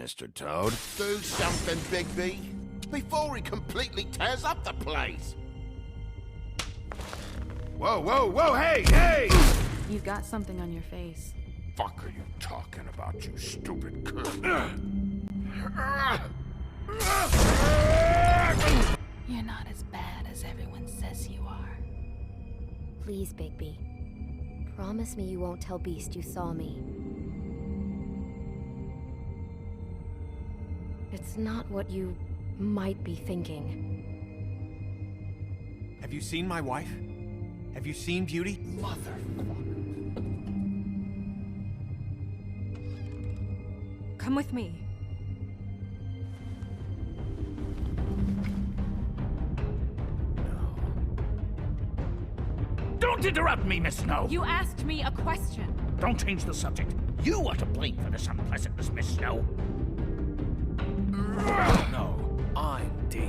Mr. Toad. Do something, Bigby, before he completely tears up the place. Whoa, whoa, whoa, hey, hey! You've got something on your face. Fuck are you talking about, you stupid cunt? You're not as bad as everyone says you are. Please, Bigby. Promise me you won't tell Beast you saw me. It's not what you might be thinking. Have you seen my wife? Have you seen Beauty? Motherfucker. Come with me. Don't interrupt me, Miss Snow! You asked me a question. Don't change the subject. You are to blame for this unpleasantness, Miss Snow. No, I'm D.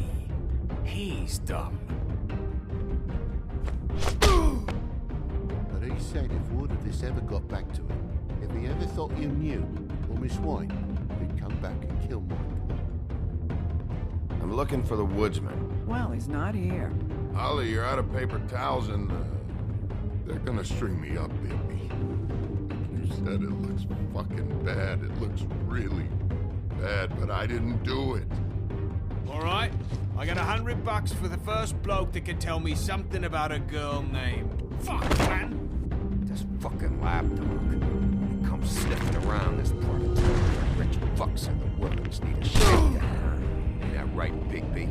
He's dumb. But he said if word of this ever got back to him, if he ever thought you knew, or Miss White, he'd come back and kill Michael. I'm looking for the woodsman. Well, he's not here. Ollie, you're out of paper towels and, they're gonna string me up, Bigby. You said it looks fucking bad. It looks really bad, but I didn't do it. All right, I got $100 for the first bloke that can tell me something about a girl named. Fuck, man! This fucking lapdog. He comes sniffing around this part of town. The rich fucks in the world just need a shakedown. Ain't that right, Bigby?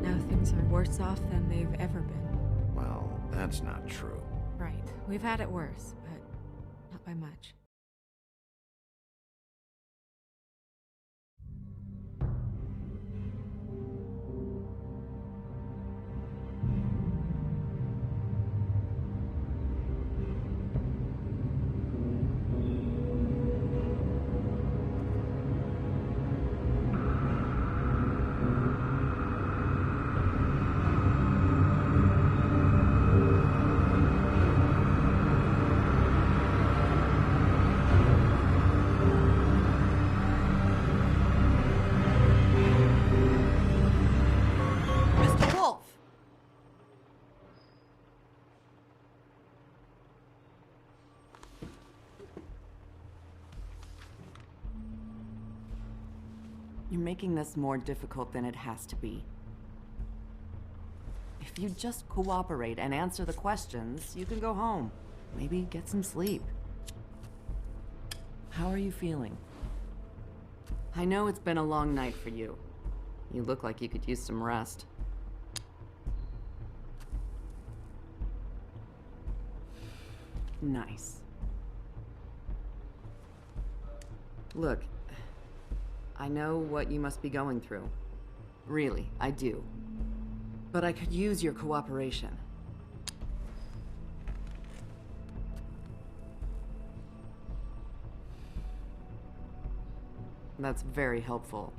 Now things are worse off than they've ever been. Well, that's not true. Right. We've had it worse, but not by much. Mr. Wolf! You're making this more difficult than it has to be. If you just cooperate and answer the questions, you can go home. Maybe get some sleep. How are you feeling? I know it's been a long night for you. You look like you could use some rest. Nice. Look, I know what you must be going through. Really, I do. But I could use your cooperation. That's very helpful.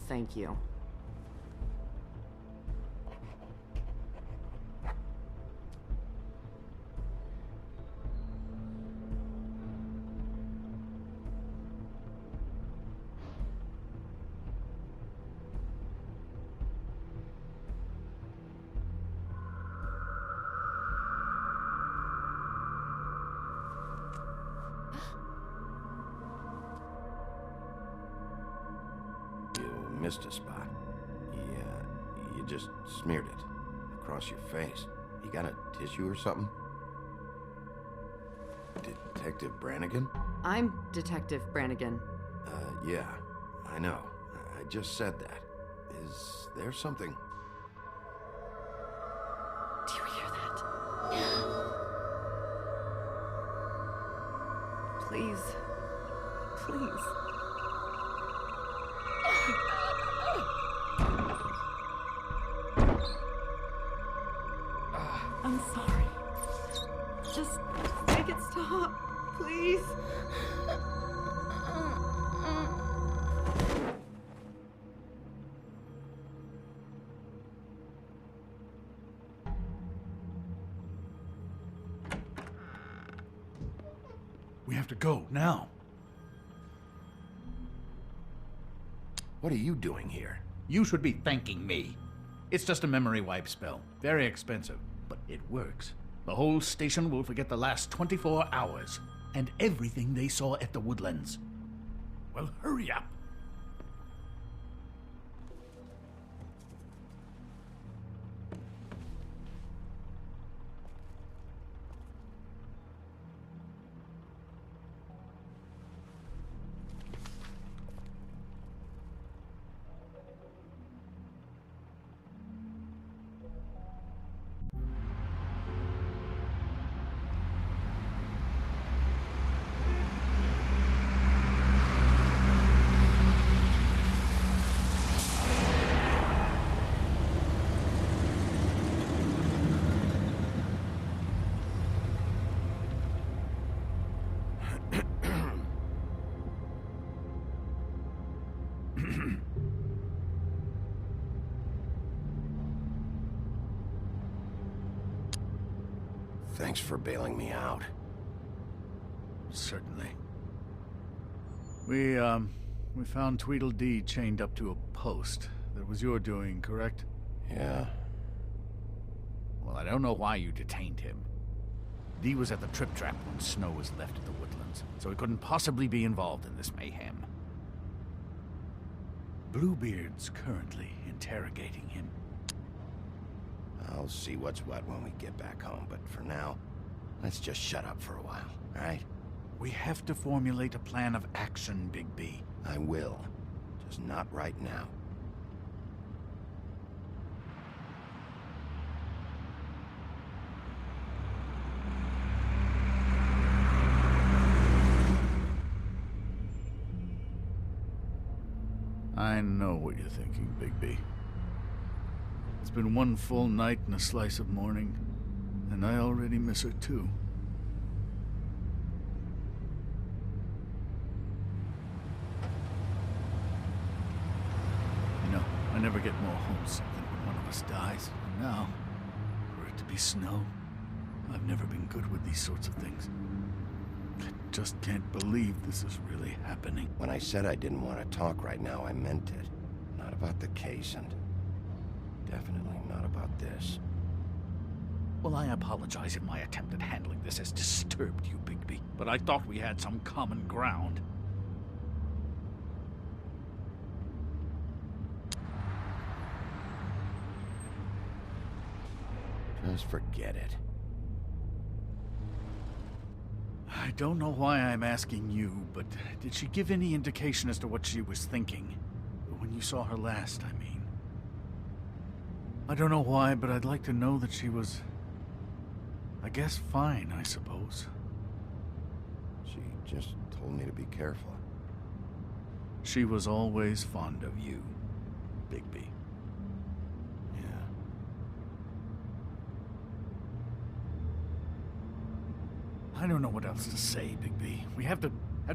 Thank you. Missed a spot. You just smeared it across your face. You got a tissue or something? Detective Brannigan? I'm Detective Brannigan. Yeah, I know. I just said that. Is there something? Do you hear that? Please. Please. I'm sorry. Just make it stop, please. We have to go now. What are you doing here? You should be thanking me. It's just a memory wipe spell. Very expensive, but it works. The whole station will forget the last 24 hours and everything they saw at the Woodlands. Well, hurry up. Thanks for bailing me out. Certainly. We found Tweedledee chained up to a post. That was your doing, correct? Yeah. Well, I don't know why you detained him. Dee was at the Trip Trap when Snow was left at the Woodlands, so he couldn't possibly be involved in this mayhem. Bluebeard's currently interrogating him. I'll see what's what when we get back home, but for now, let's just shut up for a while, all right? We have to formulate a plan of action, Bigby. I will. Just not right now. I know what you're thinking, Bigby. It's been one full night and a slice of morning, and I already miss her too. You know, I never get more homesick than when one of us dies. And now, for it to be Snow, I've never been good with these sorts of things. I just can't believe this is really happening. When I said I didn't want to talk right now, I meant it. Not about the case, and definitely not about this. Well, I apologize if my attempt at handling this has disturbed you, Bigby, but I thought we had some common ground. Just forget it. I don't know why I'm asking you, but did she give any indication as to what she was thinking? When you saw her last, I mean. I don't know why, but I'd like to know that she was, I guess, fine, I suppose. She just told me to be careful. She was always fond of you, Bigby. Yeah. I don't know what else to say, Bigby. We have to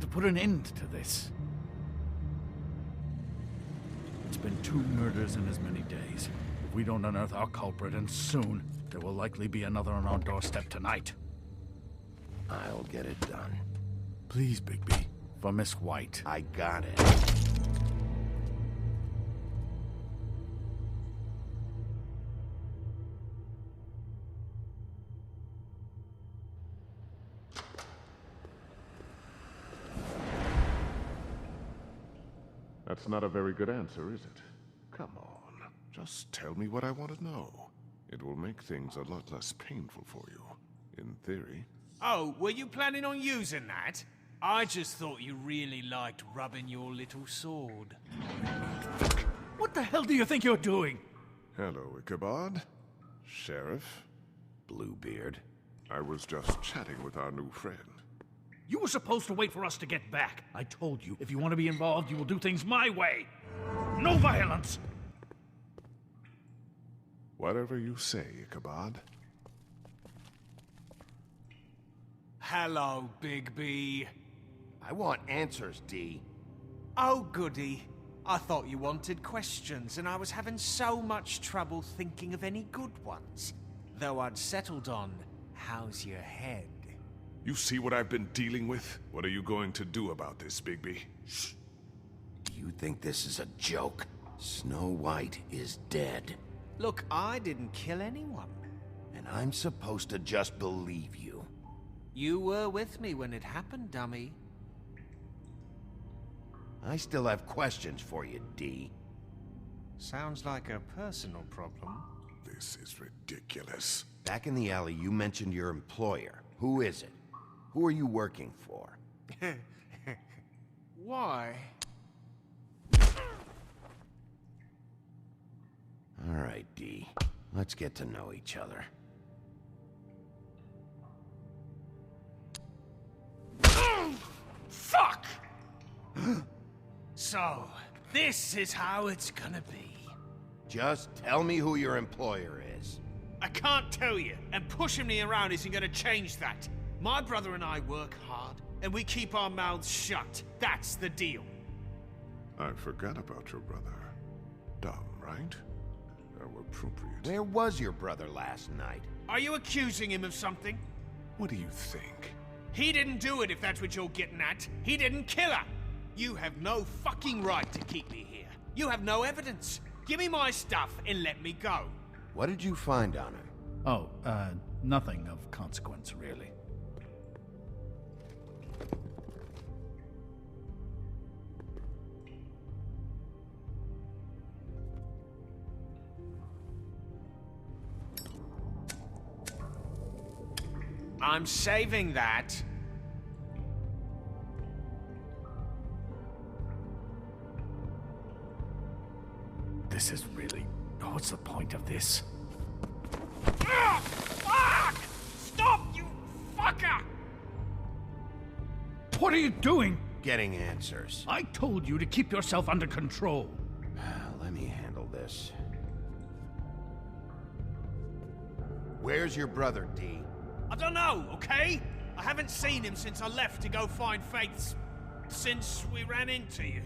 put an end to this. It's been 2 murders in as many days. If we don't unearth our culprit, and soon, there will likely be another on our doorstep tonight. I'll get it done. Please, Bigby. For Miss White. I got it. That's not a very good answer, is it? Come on. Just tell me what I want to know. It will make things a lot less painful for you. In theory. Oh, were you planning on using that? I just thought you really liked rubbing your little sword. What the hell do you think you're doing? Hello, Ichabod. Sheriff. Bluebeard. I was just chatting with our new friend. You were supposed to wait for us to get back. I told you, if you want to be involved, you will do things my way. No violence! Whatever you say, Ichabod. Hello, Bigby. I want answers, Dee. Oh, goody. I thought you wanted questions, and I was having so much trouble thinking of any good ones. Though I'd settled on, how's your head? You see what I've been dealing with? What are you going to do about this, Bigby? Shh. You think this is a joke? Snow White is dead. Look, I didn't kill anyone. And I'm supposed to just believe you. You were with me when it happened, dummy. I still have questions for you, D. Sounds like a personal problem. This is ridiculous. Back in the alley, you mentioned your employer. Who is it? Who are you working for? Why? All right, D. Let's get to know each other. Fuck! So, this is how it's gonna be. Just tell me who your employer is. I can't tell you, and pushing me around isn't gonna change that. My brother and I work hard, and we keep our mouths shut. That's the deal. I forgot about your brother. Dumb, right? How appropriate. Where was your brother last night? Are you accusing him of something? What do you think? He didn't do it, if that's what you're getting at. He didn't kill her. You have no fucking right to keep me here. You have no evidence. Give me my stuff and let me go. What did you find on him? Oh, nothing of consequence, really. I'm saving that. This is really... What's the point of this? Ah! Fuck! Stop, you fucker! What are you doing? Getting answers. I told you to keep yourself under control. Let me handle this. Where's your brother, D? I don't know, okay? I haven't seen him since I left to go find Faith's... since we ran into you.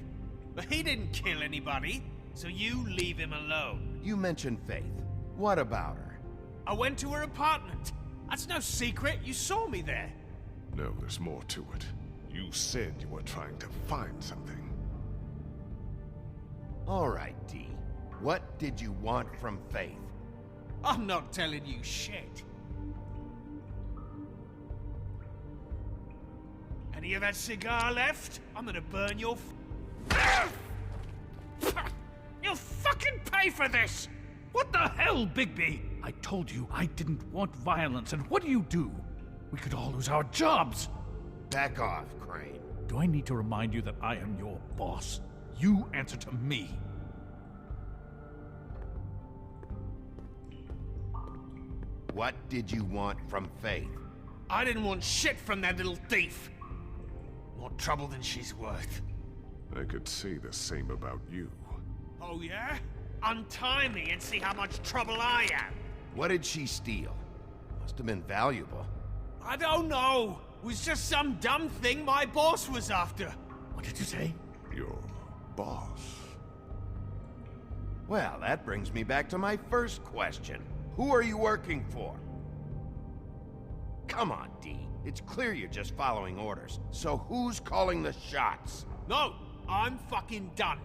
But he didn't kill anybody, so you leave him alone. You mentioned Faith. What about her? I went to her apartment. That's no secret, you saw me there. No, there's more to it. You said you were trying to find something. All right, D. What did you want from Faith? I'm not telling you shit. Any of that cigar left? I'm gonna burn your You'll fucking pay for this! What the hell, Bigby? I told you I didn't want violence, and what do? We could all lose our jobs. Back off, Crane. Do I need to remind you that I am your boss? You answer to me. What did you want from Faith? I didn't want shit from that little thief. More trouble than she's worth. I could say the same about you. Oh yeah? Untie me and see how much trouble I am. What did she steal? Must have been valuable. I don't know. It was just some dumb thing my boss was after. What did you say? Your boss. Well, that brings me back to my first question. Who are you working for? Come on, D. It's clear you're just following orders. So who's calling the shots? No, I'm fucking done.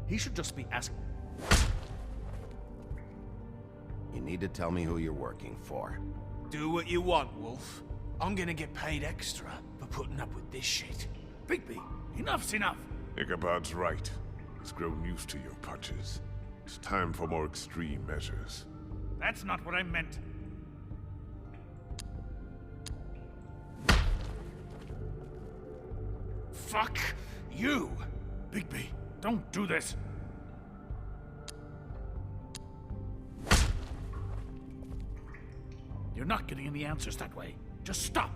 He should just be asking. You need to tell me who you're working for. Do what you want, Wolf. I'm gonna get paid extra for putting up with this shit. Bigby, enough's enough. Ichabod's right. He's grown used to your punches. It's time for more extreme measures. That's not what I meant. Fuck you! Bigby, don't do this. You're not getting any answers that way. Just stop.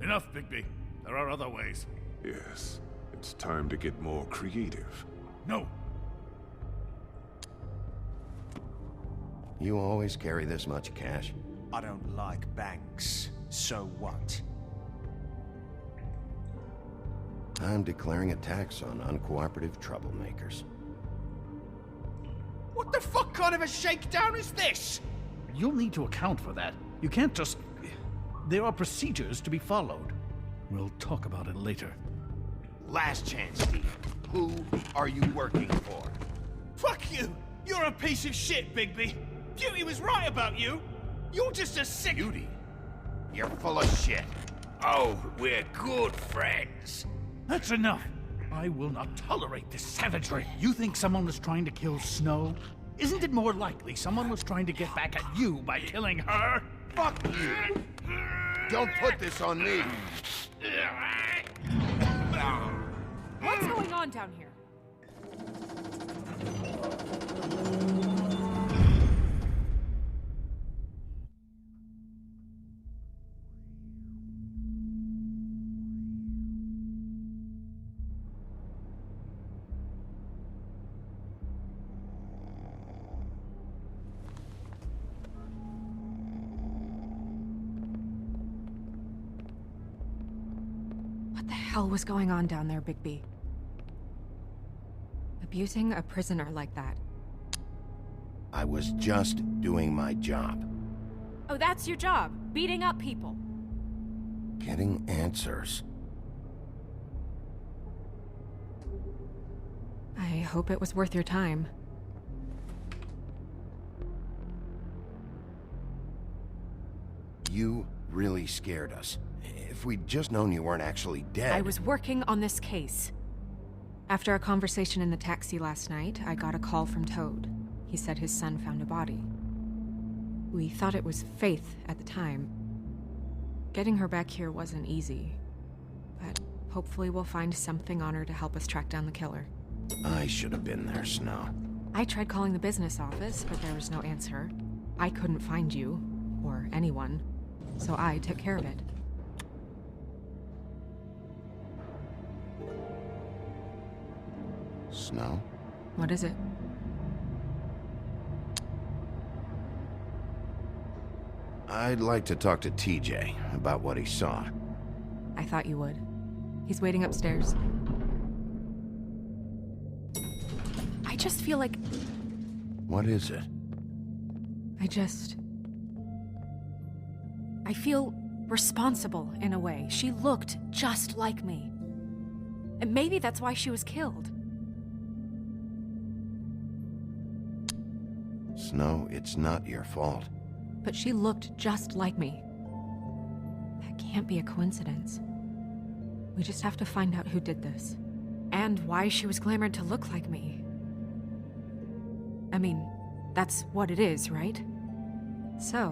Enough, Bigby. There are other ways. Yes, it's time to get more creative. No. You always carry this much cash? I don't like banks. So what? I'm declaring a tax on uncooperative troublemakers. What the fuck kind of a shakedown is this? you'll need to account for that. You can't just... There are procedures to be followed. We'll talk about it later. Last chance, Steve. Who are you working for? Fuck you! You're a piece of shit, Bigby! Beauty was right about you! You're just a sick... Beauty? You're full of shit. Oh, we're good friends. That's enough! I will not tolerate this savagery. You think someone was trying to kill Snow? Isn't it more likely someone was trying to get back at you by killing her? Fuck you! Don't put this on me! What's going on down here? What the hell was going on down there, Bigby? Abusing a prisoner like that. I was just doing my job. Oh, that's your job, beating up people. Getting answers. I hope it was worth your time. You really scared us. If we'd just known you weren't actually dead... I was working on this case. After a conversation in the taxi last night, I got a call from Toad. He said his son found a body. We thought it was Faith at the time. Getting her back here wasn't easy, but hopefully we'll find something on her to help us track down the killer. I should have been there, Snow. I tried calling the business office, but there was no answer. I couldn't find you, or anyone, so I took care of it. Snow? What is it? I'd like to talk to TJ about what he saw. I thought you would. He's waiting upstairs. I just feel like... What is it? I feel responsible in a way. She looked just like me. And maybe that's why she was killed. Snow, it's not your fault. But she looked just like me. That can't be a coincidence. We just have to find out who did this. And why she was glamored to look like me. I mean, that's what it is, right? So,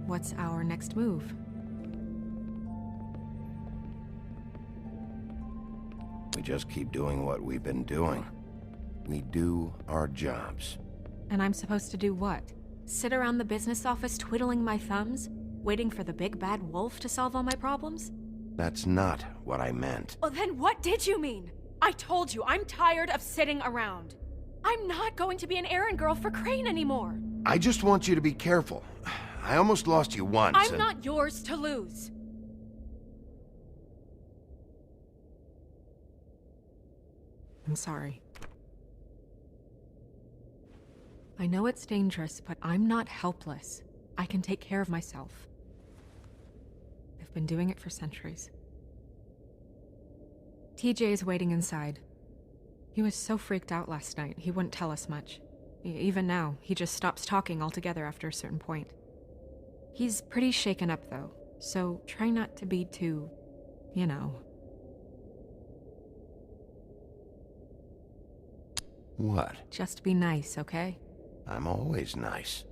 what's our next move? We just keep doing what we've been doing. We do our jobs. And I'm supposed to do what? Sit around the business office twiddling my thumbs, waiting for the big bad wolf to solve all my problems? That's not what I meant. Well, then what did you mean? I told you, I'm tired of sitting around. I'm not going to be an errand girl for Crane anymore. I just want you to be careful. I almost lost you once. I'm not yours to lose. I'm sorry. I know it's dangerous, but I'm not helpless. I can take care of myself. I've been doing it for centuries. TJ is waiting inside. He was so freaked out last night, he wouldn't tell us much. Even now, he just stops talking altogether after a certain point. He's pretty shaken up, though, so try not to be too, you know. What? Just be nice, okay? I'm always nice.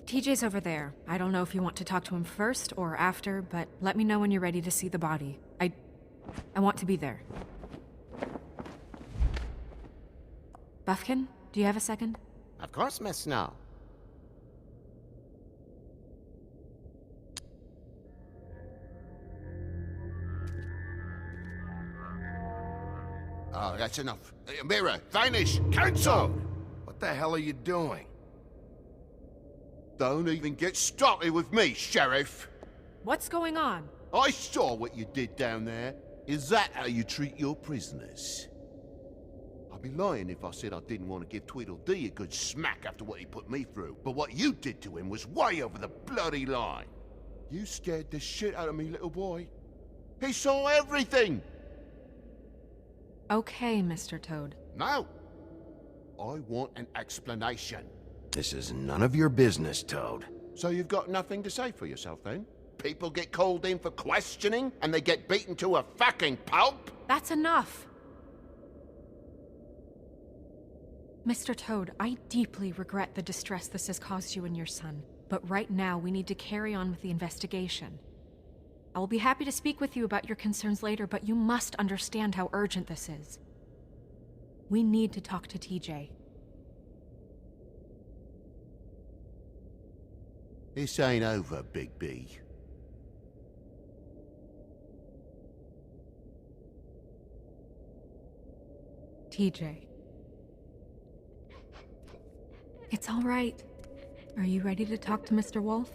TJ's over there. I don't know if you want to talk to him first or after, but let me know when you're ready to see the body. I want to be there. Buffkin, do you have a second? Of course, Miss Snow. that's enough. Mirror, vanish, cancel! What the hell are you doing? Don't even get started with me, Sheriff. What's going on? I saw what you did down there. Is that how you treat your prisoners? I'd be lying if I said I didn't want to give Tweedledee a good smack after what he put me through. But what you did to him was way over the bloody line. You scared the shit out of me, little boy. He saw everything! Okay, Mr. Toad. No! I want an explanation. This is none of your business, Toad. So you've got nothing to say for yourself, then? People get called in for questioning, and they get beaten to a fucking pulp? That's enough! Mr. Toad, I deeply regret the distress this has caused you and your son. But right now, we need to carry on with the investigation. I will be happy to speak with you about your concerns later, but you must understand how urgent this is. We need to talk to TJ. This ain't over, Bigby. TJ. It's all right. Are you ready to talk to Mr. Wolf?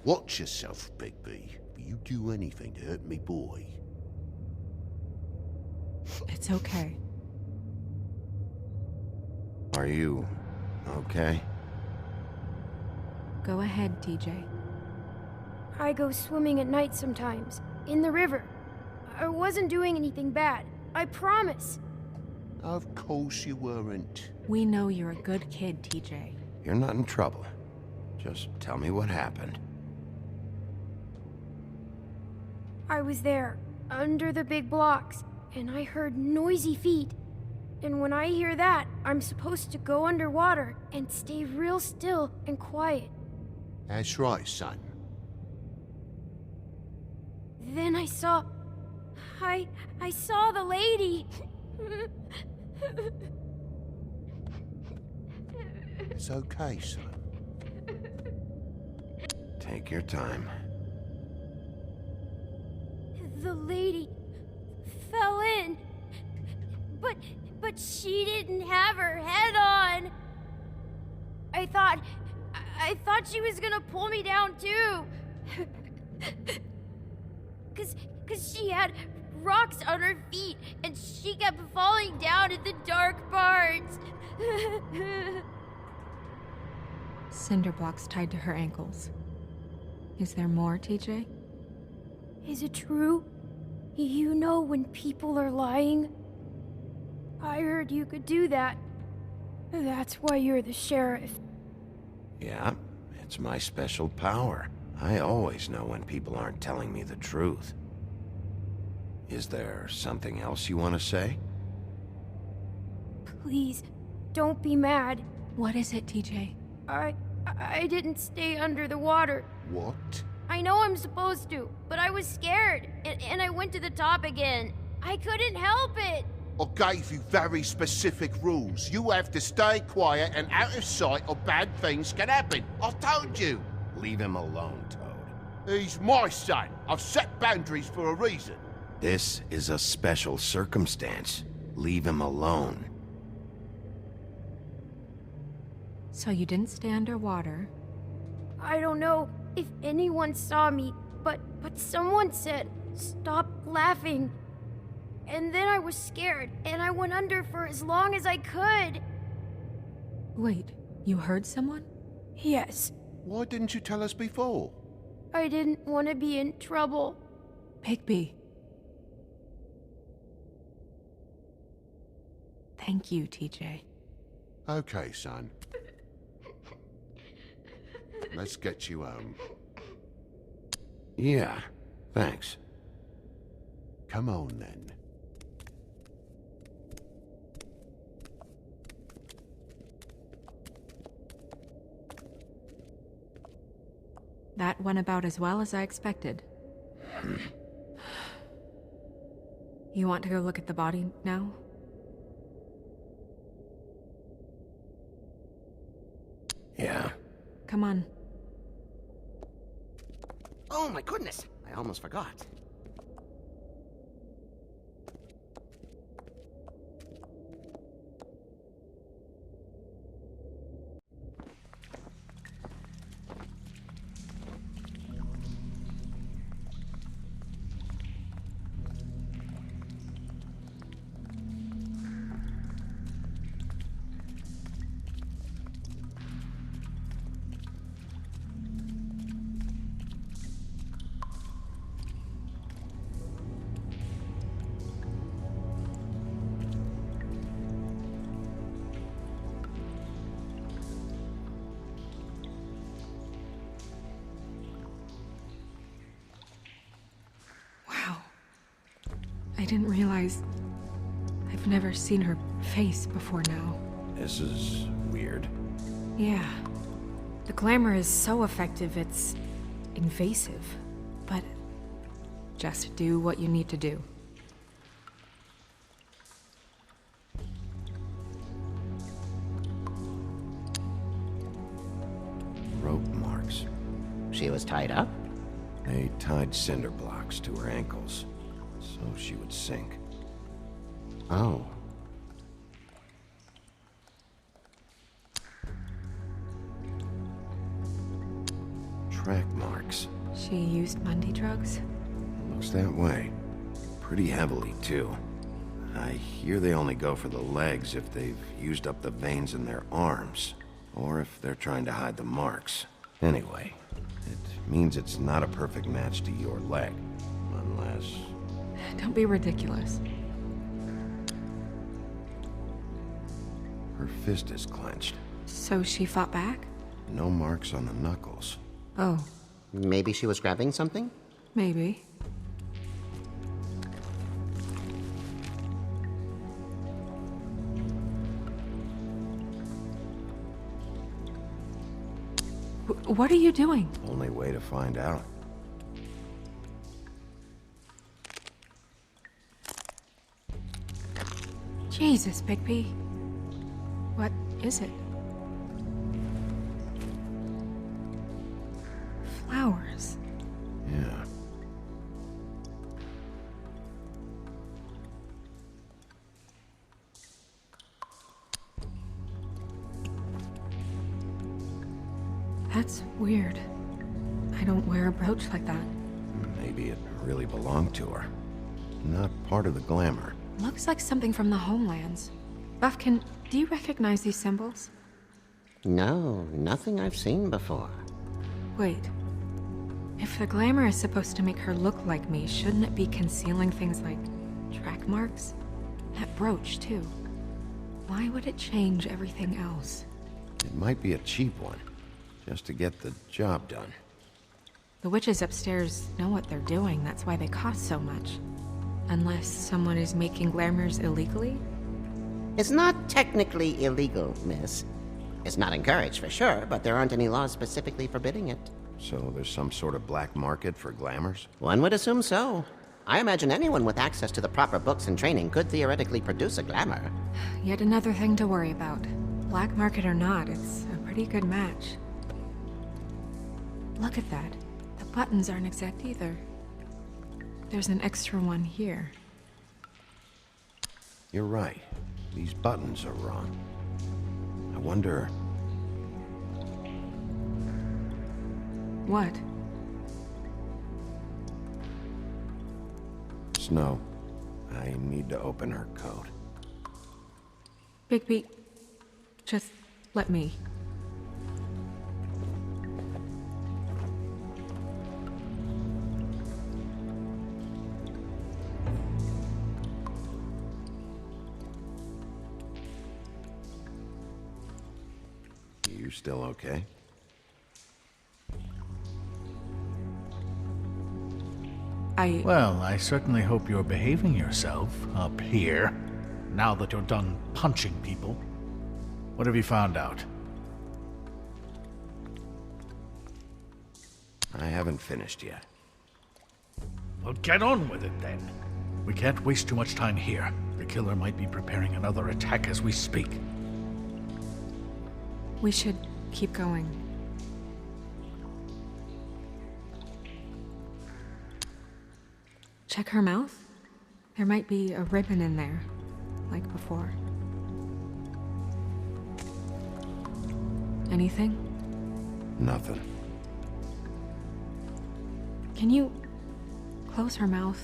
Watch yourself, Bigby. If you do anything to hurt me, boy. It's okay. Are you okay? Go ahead, TJ. I go swimming at night sometimes, in the river. I wasn't doing anything bad, I promise. Of course you weren't. We know you're a good kid, TJ. You're not in trouble. Just tell me what happened. I was there, under the big blocks, and I heard noisy feet. And when I hear that, I'm supposed to go underwater and stay real still and quiet. That's right, son. Then I saw the lady. It's okay, son. Take your time. The lady fell in. But she didn't have her head on. I thought she was gonna pull me down too. Cause she had rocks on her feet and she kept falling down in the dark parts. Cinder blocks tied to her ankles. Is there more, TJ? Is it true? You know when people are lying? I heard you could do that. That's why you're the sheriff. Yeah, it's my special power. I always know when people aren't telling me the truth. Is there something else you want to say? Please, don't be mad. What is it, TJ? I didn't stay under the water. What? I know I'm supposed to, but I was scared, and I went to the top again. I couldn't help it. I gave you very specific rules. You have to stay quiet and out of sight or bad things can happen. I told you. Leave him alone, Toad. He's my son. I've set boundaries for a reason. This is a special circumstance. Leave him alone. So you didn't stay underwater? I don't know if anyone saw me, but someone said, "Stop laughing." And then I was scared, and I went under for as long as I could. Wait, you heard someone? Yes. Why didn't you tell us before? I didn't want to be in trouble. Bigby. Thank you, TJ. Okay, son. Let's get you home. Yeah, thanks. Come on, then. That went about as well as I expected. You want to go look at the body now? Yeah. Come on. Oh my goodness, I almost forgot. I didn't realize... I've never seen her face before now. This is weird. Yeah. The glamour is so effective, it's invasive. But just do what you need to do. Rope marks. She was tied up? They tied cinder blocks to her ankles, so she would sink. Oh. Track marks. She used Mundy drugs? Looks that way. Pretty heavily, too. I hear they only go for the legs if they've used up the veins in their arms, or if they're trying to hide the marks. Anyway, it means it's not a perfect match to your leg, unless... Don't be ridiculous. Her fist is clenched. So she fought back? No marks on the knuckles. Oh. Maybe she was grabbing something? Maybe. What are you doing? Only way to find out. Jesus, Bigby. What is it? Flowers. Yeah. That's weird. I don't wear a brooch like that. Maybe it really belonged to her. Not part of the glamour. Looks like something from the homelands. Buffkin, do you recognize these symbols? No, nothing I've seen before. Wait. If the glamour is supposed to make her look like me, shouldn't it be concealing things like track marks? That brooch, too. Why would it change everything else? It might be a cheap one, just to get the job done. The witches upstairs know what they're doing, that's why they cost so much. Unless someone is making glamours illegally? It's not technically illegal, miss. It's not encouraged for sure, but there aren't any laws specifically forbidding it. So there's some sort of black market for glamours? One would assume so. I imagine anyone with access to the proper books and training could theoretically produce a glamour. Yet another thing to worry about. Black market or not, it's a pretty good match. Look at that. The buttons aren't exact either. There's an extra one here. You're right. These buttons are wrong. I wonder... What? Snow, I need to open her coat. Bigby, just let me. You still okay? Well, I certainly hope you're behaving yourself up here, now that you're done punching people. What have you found out? I haven't finished yet. Well, get on with it then. We can't waste too much time here. The killer might be preparing another attack as we speak. We should keep going. Check her mouth. There might be a ribbon in there, like before. Anything? Nothing. Can you close her mouth?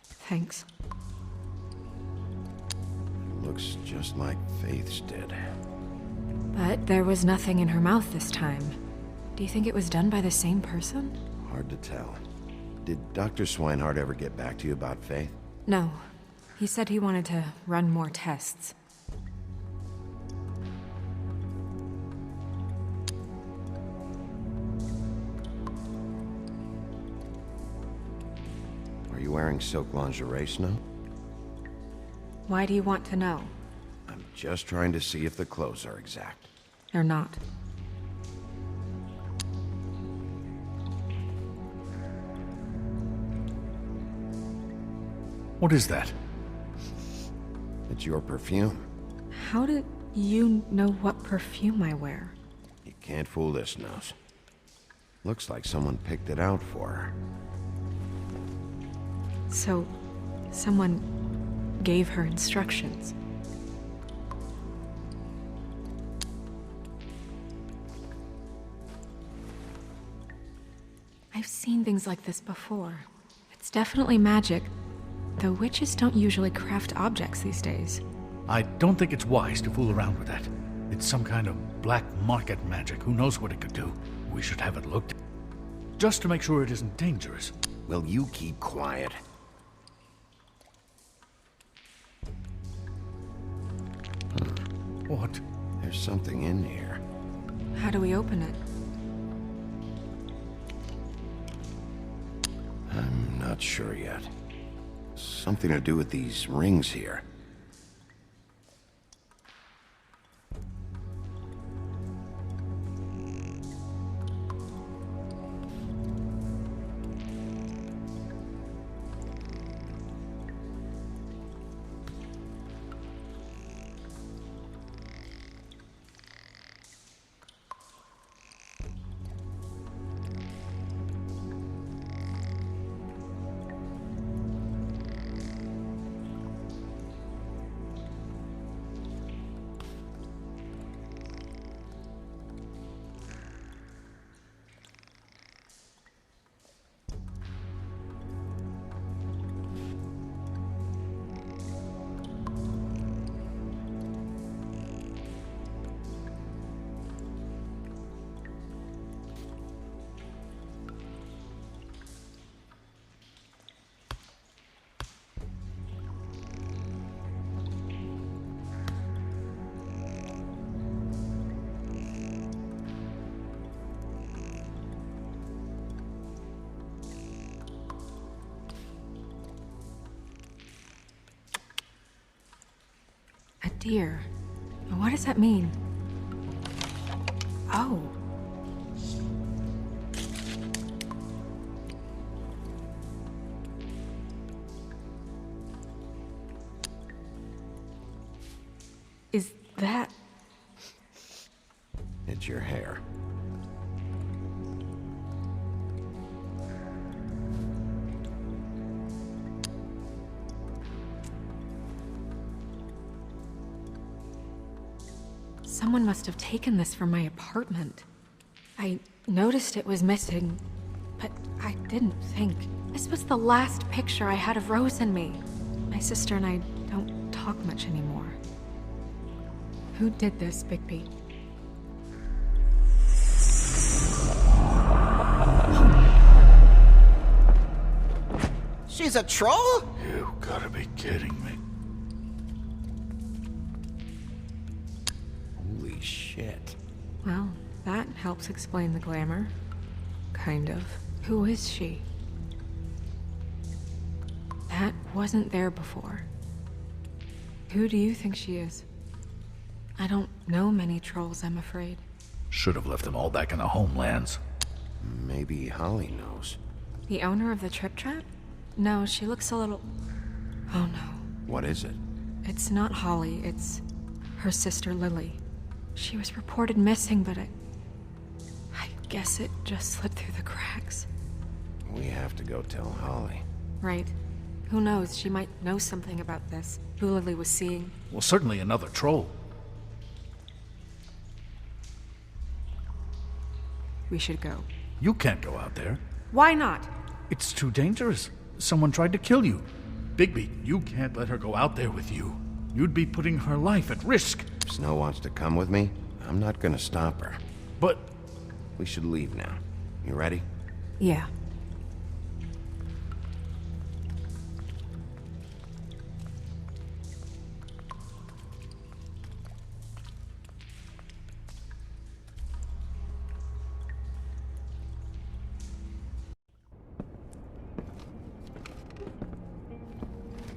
Thanks. Looks just like Faith's did. But there was nothing in her mouth this time. Do you think it was done by the same person? Hard to tell. Did Dr. Swinehart ever get back to you about Faith? No. He said he wanted to run more tests. Are you wearing silk lingerie, Snow? Why do you want to know? I'm just trying to see if the clothes are exact. They're not. What is that? It's your perfume. How did you know what perfume I wear? You can't fool this nose. Looks like someone picked it out for her. So, someone gave her instructions. I've seen things like this before. It's definitely magic, though witches don't usually craft objects these days. I don't think it's wise to fool around with that. It's some kind of black market magic. Who knows what it could do? We should have it looked at. Just to make sure it isn't dangerous. Will you keep quiet? What? There's something in here. How do we open it? I'm not sure yet. Something to do with these rings here. A deer. What does that mean? Oh. Is that... It's your hair. Someone must have taken this from my apartment. I noticed it was missing, but I didn't think. This was the last picture I had of Rose and me. My sister and I don't talk much anymore. Who did this, Bigby? She's a troll? You gotta be kidding me. Holy shit. Well, that helps explain the glamour. Kind of. Who is she? That wasn't there before. Who do you think she is? I don't know many trolls, I'm afraid. Should have left them all back in the homelands. Maybe Holly knows. The owner of the Trip Trap? No, she looks a little... Oh no. What is it? It's not Holly, it's her sister Lily. She was reported missing, but I guess it just slipped through the cracks. We have to go tell Holly. Right. Who knows? She might know something about this. Who Lily was seeing. Well, certainly another troll. We should go. You can't go out there. Why not? It's too dangerous. Someone tried to kill you. Bigby, you can't let her go out there with you. You'd be putting her life at risk. If Snow wants to come with me, I'm not gonna stop her. But... We should leave now. You ready? Yeah.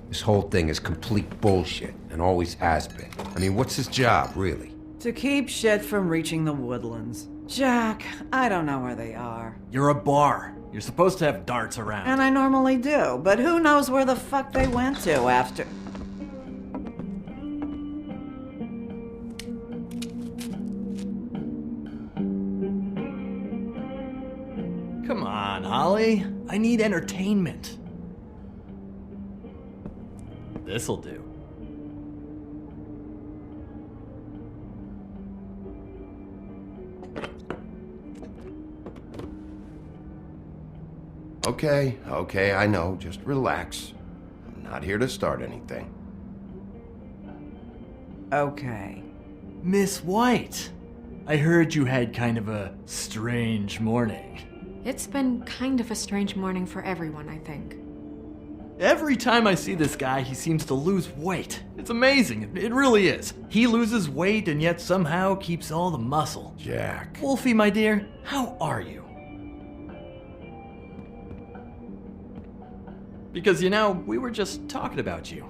This whole thing is complete bullshit, and always has been. I mean, what's his job, really? To keep shit from reaching the woodlands. Jack, I don't know where they are. You're a bar. You're supposed to have darts around. And I normally do, but who knows where the fuck they went to after... Come on, Holly. I need entertainment. This'll do. Okay, I know. Just relax. I'm not here to start anything. Okay. Miss White, I heard you had kind of a strange morning. It's been kind of a strange morning for everyone, I think. Every time I see this guy, he seems to lose weight. It's amazing. It really is. He loses weight and yet somehow keeps all the muscle. Jack. Wolfie, my dear, how are you? Because, you know, we were just talking about you.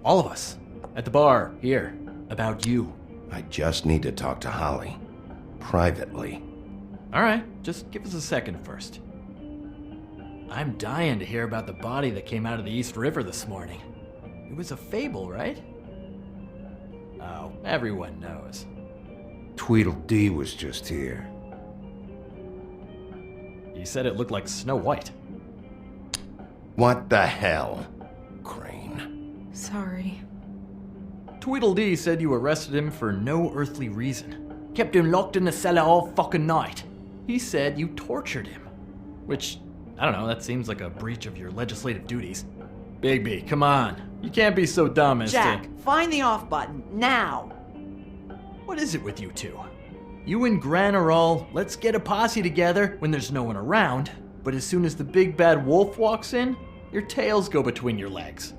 All of us. At the bar, here. About you. I just need to talk to Holly. Privately. Alright, just give us a second first. I'm dying to hear about the body that came out of the East River this morning. It was a fable, right? Oh, everyone knows. Tweedledee was just here. He said it looked like Snow White. What the hell? Crane. Sorry. Tweedledee said you arrested him for no earthly reason. Kept him locked in the cellar all fucking night. He said you tortured him. Which, I don't know, that seems like a breach of your legislative duties. Bigby, come on. You can't be so dumb as Jack, to... find the off button, now! What is it with you two? You and Gran are all, let's get a posse together when there's no one around, but as soon as the big bad wolf walks in, your tails go between your legs.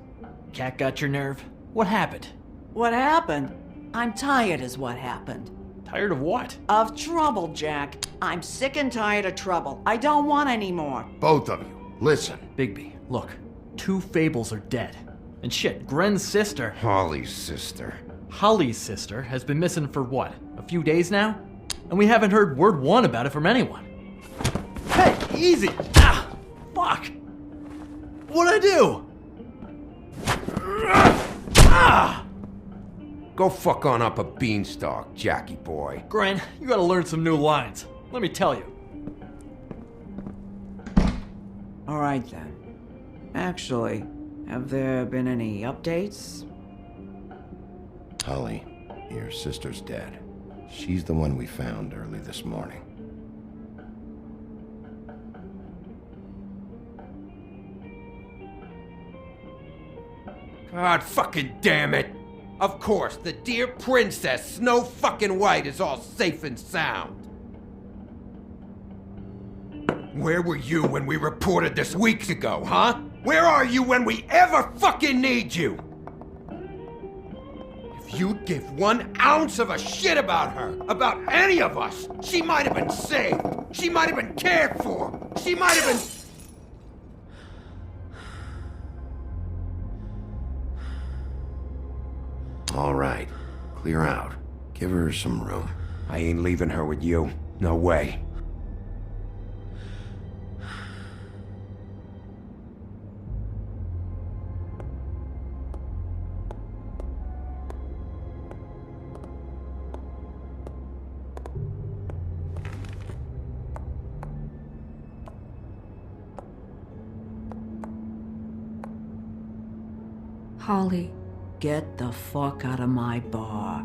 Cat got your nerve? What happened? What happened? I'm tired is what happened. Tired of what? Of trouble, Jack. I'm sick and tired of trouble. I don't want any more. Both of you, listen. Bigby, look. 2 fables are dead. And shit, Gren's sister... Holly's sister. Holly's sister has been missing for what? A few days now? And we haven't heard word one about it from anyone. Hey, easy! Ah! Fuck! What'd I do? Ah! Go fuck on up a beanstalk, Jackie boy. Gren, you gotta learn some new lines. Let me tell you. Alright then. Actually, have there been any updates? Holly, your sister's dead. She's the one we found early this morning. God fucking damn it! Of course, the dear princess, Snow fucking White, is all safe and sound. Where were you when we reported this weeks ago, huh? Where are you when we ever fucking need you? If you'd give 1 ounce of a shit about her, about any of us, she might have been saved. She might have been cared for. She might have been... All right, clear out. Give her some room. I ain't leaving her with you. No way. Holly, Get the fuck out of my bar.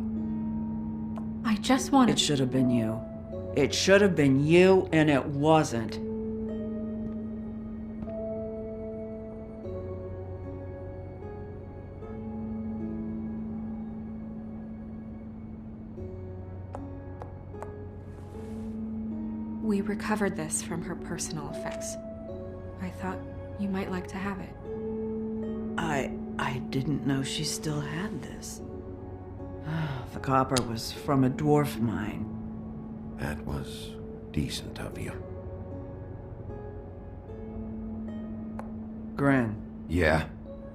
I just wanted... It should have been you. It should have been you, and it wasn't. We recovered this from her personal effects. I thought you might like to have it. I didn't know she still had this. The copper was from a dwarf mine. That was decent of you. Gren, Yeah?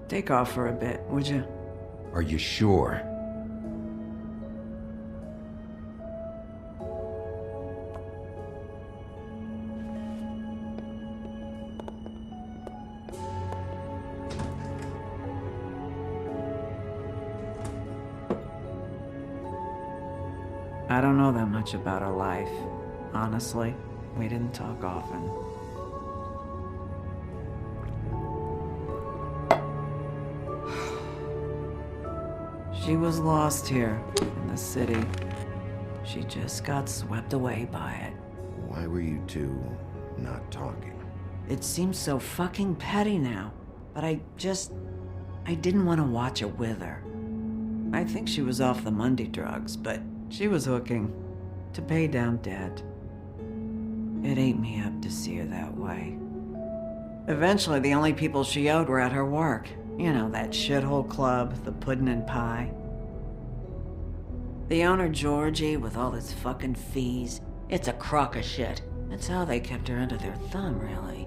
take off for a bit, would you? Are you sure? I don't know that much about her life. Honestly, we didn't talk often. She was lost here in the city. She just got swept away by it. Why were you two not talking? It seems so fucking petty now, but I didn't want to watch it with her. I think she was off the Monday drugs, but she was hooking to pay down debt. It ate me up to see her that way. Eventually, the only people she owed were at her work. You know, that shithole club, the Puddin' and Pie. The owner, Georgie, with all his fucking fees, it's a crock of shit. That's how they kept her under their thumb, really.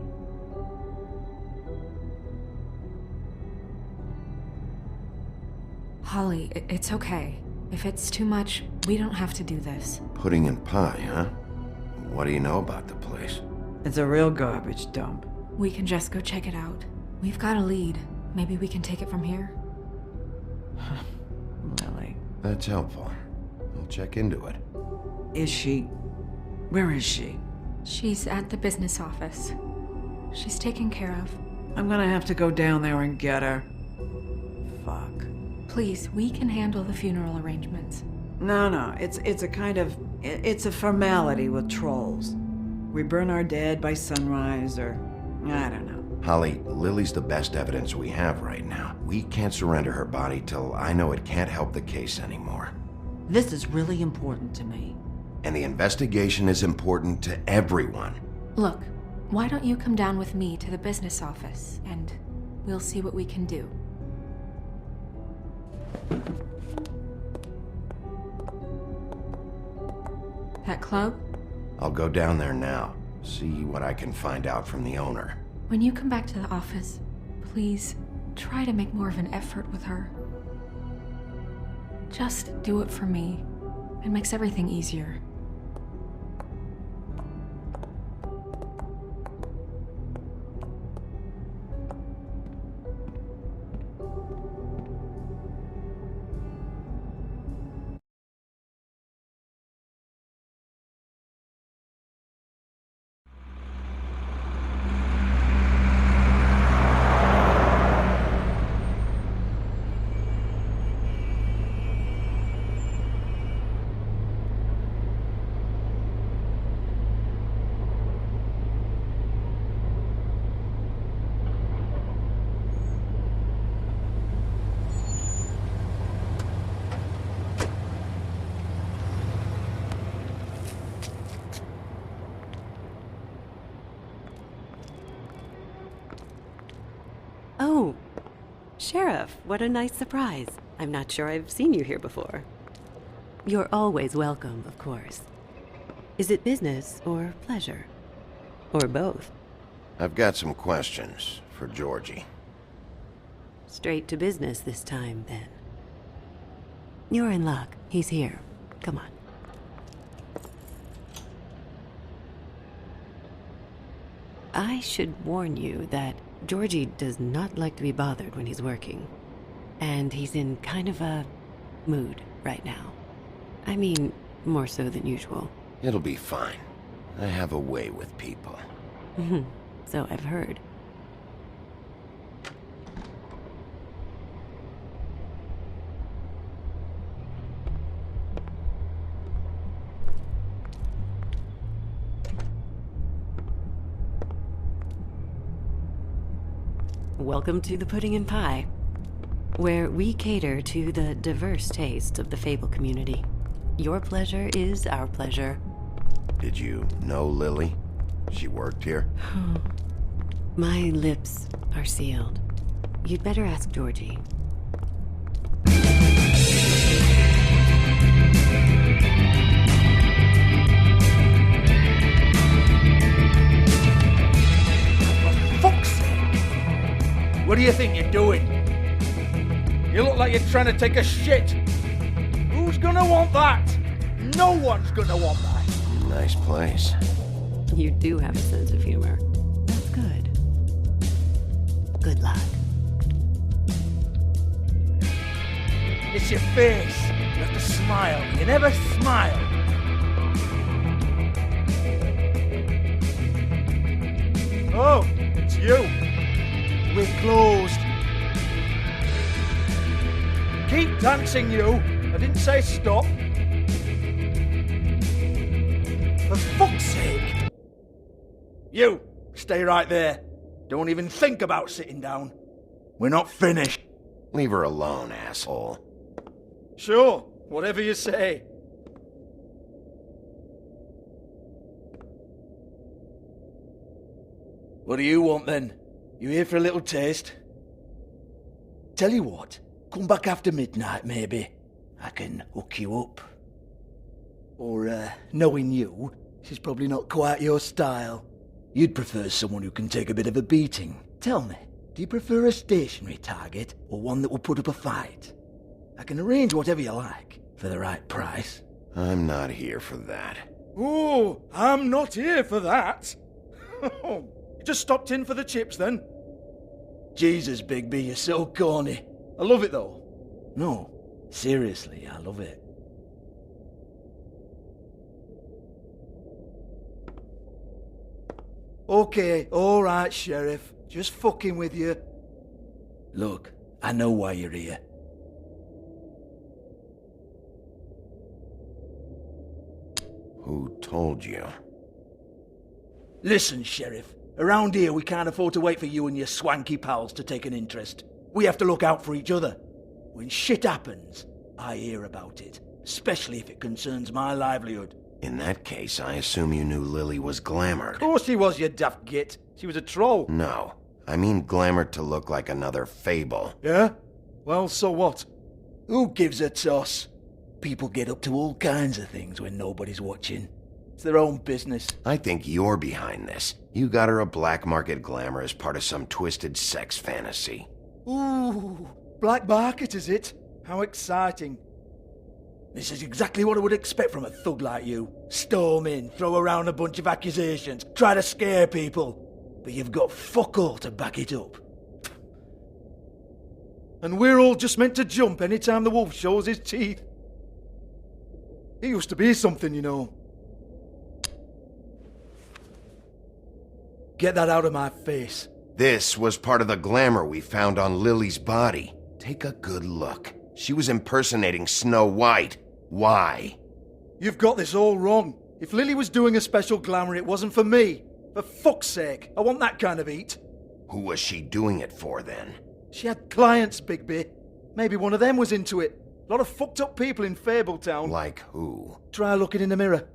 Holly, it's okay. If it's too much, we don't have to do this. Pudding and pie, huh? What do you know about the place? It's a real garbage dump. We can just go check it out. We've got a lead. Maybe we can take it from here. Lily. That's helpful. I'll check into it. Is she... Where is she? She's at the business office. She's taken care of. I'm gonna have to go down there and get her. Fuck. Please, we can handle the funeral arrangements. No, it's a kind of... It's a formality with trolls. We burn our dead by sunrise, or... I don't know. Holly, Lily's the best evidence we have right now. We can't surrender her body till I know it can't help the case anymore. This is really important to me. And the investigation is important to everyone. Look, why don't you come down with me to the business office, and we'll see what we can do. That club? I'll go down there now, see what I can find out from the owner. When you come back to the office, please try to make more of an effort with her. Just do it for me. It makes everything easier. Oh, Sheriff, what a nice surprise. I'm not sure I've seen you here before. You're always welcome, of course. Is it business or pleasure? Or both? I've got some questions for Georgie. Straight to business this time, then. You're in luck. He's here. Come on. I should warn you that Georgie does not like to be bothered when he's working. And he's in kind of a mood right now. I mean, more so than usual. It'll be fine. I have a way with people. So I've heard. Welcome to the Pudding and Pie, where we cater to the diverse tastes of the Fable community. Your pleasure is our pleasure. Did you know Lily? She worked here? My lips are sealed. You'd better ask Georgie. Fuck's sake! What do you think you're doing? You look like you're trying to take a shit. Who's gonna want that? No one's gonna want that. Nice place. You do have a sense of humor. That's good. Good luck. It's your face. You have to smile. You never smile. Oh, it's you. We're closed. Keep dancing, you. I didn't say stop. For fuck's sake. You, stay right there. Don't even think about sitting down. We're not finished. Leave her alone, asshole. Sure, whatever you say. What do you want then? You here for a little taste? Tell you what, come back after midnight maybe. I can hook you up. Or, knowing you, she's probably not quite your style. You'd prefer someone who can take a bit of a beating. Tell me, do you prefer a stationary target or one that will put up a fight? I can arrange whatever you like for the right price. I'm not here for that. Oh, I'm not here for that. You just stopped in for the chips then? Jesus, Bigby, you're so corny. I love it though. No, seriously, I love it. Okay, alright, Sheriff. Just fucking with you. Look, I know why you're here. Who told you? Listen, Sheriff. Around here, we can't afford to wait for you and your swanky pals to take an interest. We have to look out for each other. When shit happens, I hear about it. Especially if it concerns my livelihood. In that case, I assume you knew Lily was glamored. Of course she was, you daft git. She was a troll. No. I mean glamored to look like another Fable. Yeah? Well, so what? Who gives a toss? People get up to all kinds of things when nobody's watching. It's their own business. I think you're behind this. You got her a black market glamour as part of some twisted sex fantasy. Ooh, black market is it? How exciting. This is exactly what I would expect from a thug like you. Storm in, throw around a bunch of accusations, try to scare people. But you've got fuck all to back it up. And we're all just meant to jump any time the wolf shows his teeth. He used to be something, you know. Get that out of my face. This was part of the glamour we found on Lily's body. Take a good look. She was impersonating Snow White. Why? You've got this all wrong. If Lily was doing a special glamour, it wasn't for me. For fuck's sake, I want that kind of eat. Who was she doing it for, then? She had clients, Bigby. Maybe one of them was into it. A lot of fucked up people in Fabletown. Like who? Try looking in the mirror.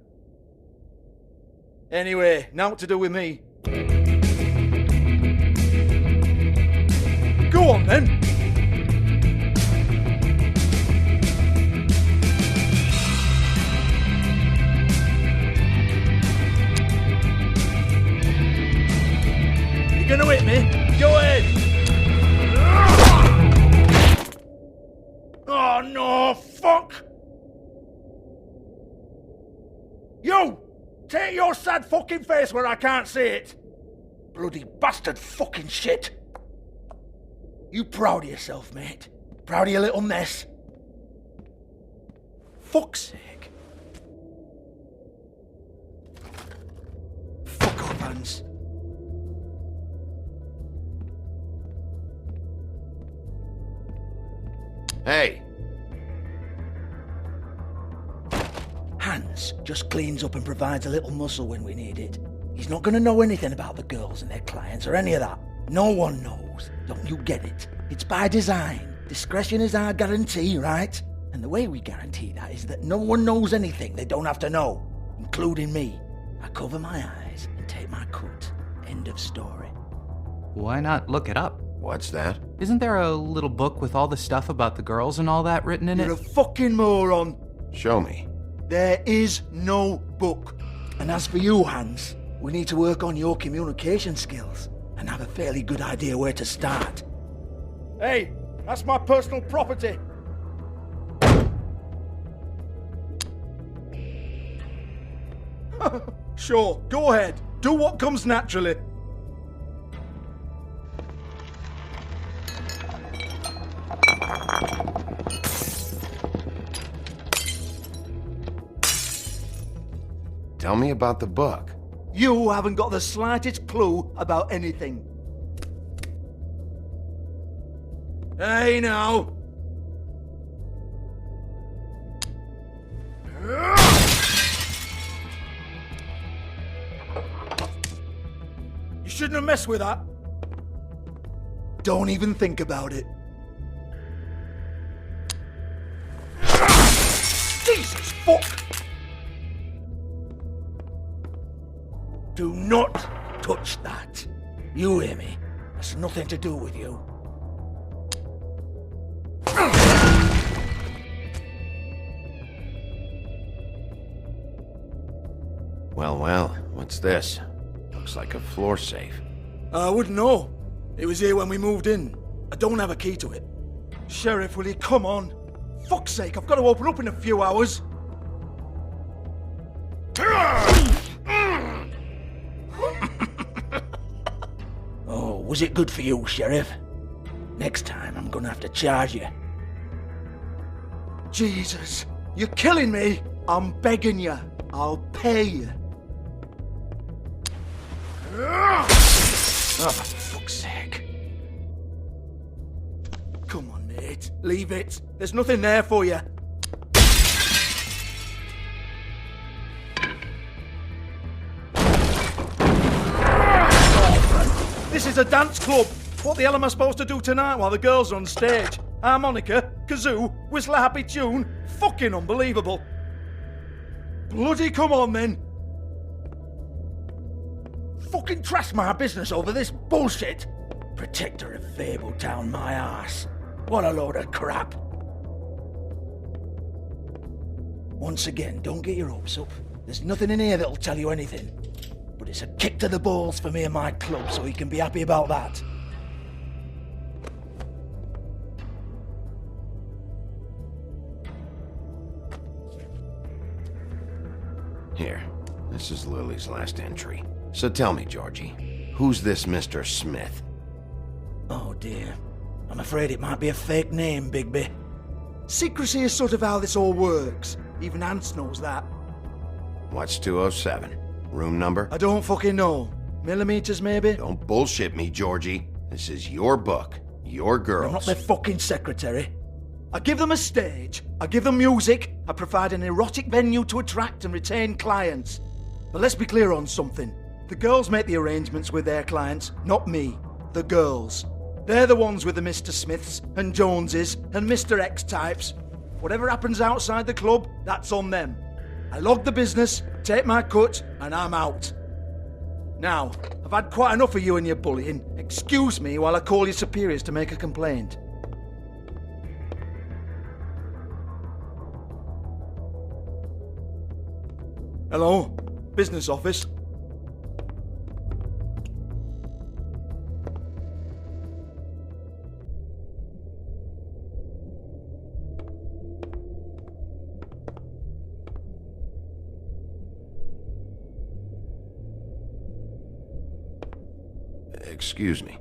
Anyway, now what to do with me? Go on, then. You gonna hit me? Go ahead. Oh no, fuck! You! Take your sad fucking face where I can't see it! Bloody bastard fucking shit! You proud of yourself, mate? Proud of your little mess? Fuck's sake. Fuck off, Hans. Hey! Hans just cleans up and provides a little muscle when we need it. He's not going to know anything about the girls and their clients or any of that. No one knows. Don't you get it? It's by design. Discretion is our guarantee, right? And the way we guarantee that is that no one knows anything they don't have to know, including me. I cover my eyes and take my cut. End of story. Why not look it up? What's that? Isn't there a little book with all the stuff about the girls and all that written in You're it? a fucking moron. Show me. There is no book. And as for you, Hans, we need to work on your communication skills and have a fairly good idea where to start. Hey, that's my personal property. Sure, go ahead. Do what comes naturally. Tell me about the book. You haven't got the slightest clue about anything. Hey, now. You shouldn't have messed with that. Don't even think about it. Jesus fuck! Do not touch that. You hear me? That's nothing to do with you. Well, what's this? Looks like a floor safe. I wouldn't know. It was here when we moved in. I don't have a key to it. Sheriff, will you come on? Fuck's sake, I've got to open up in a few hours. Oh, was it good for you, Sheriff? Next time I'm gonna have to charge you. Jesus, you're killing me. I'm begging you. I'll pay you. Oh, for fuck's sake. Come on, mate. Leave it. There's nothing there for you. This is a dance club. What the hell am I supposed to do tonight while the girls are on stage? Harmonica, kazoo, whistle a happy tune. Fucking unbelievable. Bloody come on, then. Fucking trash my business over this bullshit. Protector of Fabletown, my ass. What a load of crap. Once again, don't get your hopes up. There's nothing in here that'll tell you anything. But it's a kick to the balls for me and my club, so you can be happy about that. Here, this is Lily's last entry. So tell me, Georgie, who's this Mr. Smith? Oh dear. I'm afraid it might be a fake name, Bigby. Secrecy is sort of how this all works. Even Hans knows that. What's 207? Room number? I don't fucking know. Millimeters, maybe? Don't bullshit me, Georgie. This is your book. Your girls. I'm not their fucking secretary. I give them a stage, I give them music, I provide an erotic venue to attract and retain clients. But let's be clear on something. The girls make the arrangements with their clients, not me. The girls. They're the ones with the Mr. Smiths and Joneses and Mr. X types. Whatever happens outside the club, that's on them. I log the business, take my cut, and I'm out. Now, I've had quite enough of you and your bullying. Excuse me while I call your superiors to make a complaint. Hello? Business office? Excuse me.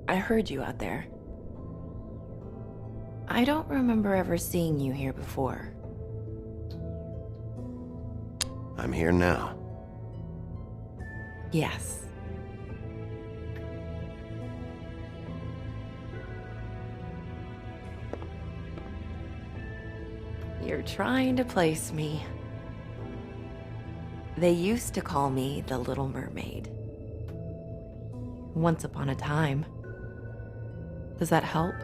I heard you out there. I don't remember ever seeing you here before. I'm here now. Yes. You're trying to place me. They used to call me the Little Mermaid. Once upon a time. Does that help?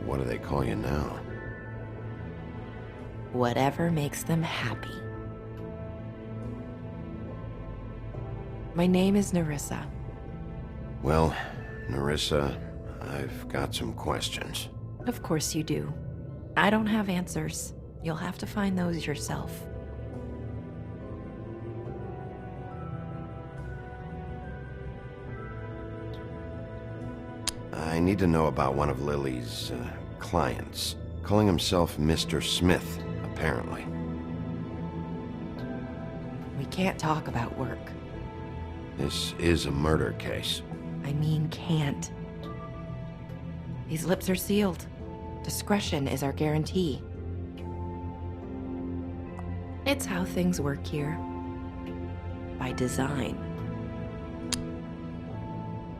What do they call you now? Whatever makes them happy. My name is Nerissa. Well, Nerissa, I've got some questions. Of course you do. I don't have answers. You'll have to find those yourself. I need to know about one of Lily's clients, calling himself Mr. Smith, apparently. We can't talk about work. This is a murder case. I mean can't. These lips are sealed. Discretion is our guarantee. It's how things work here. By design.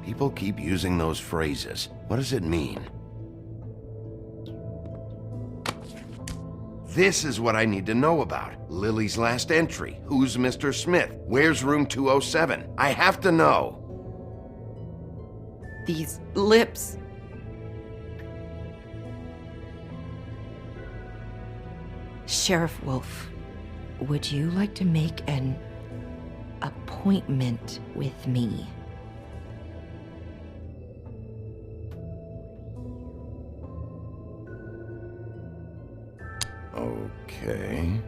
People keep using those phrases. What does it mean? This is what I need to know about. Lily's last entry. Who's Mr. Smith? Where's room 207? I have to know. These lips. Sheriff Wolf, would you like to make an appointment with me? Okay.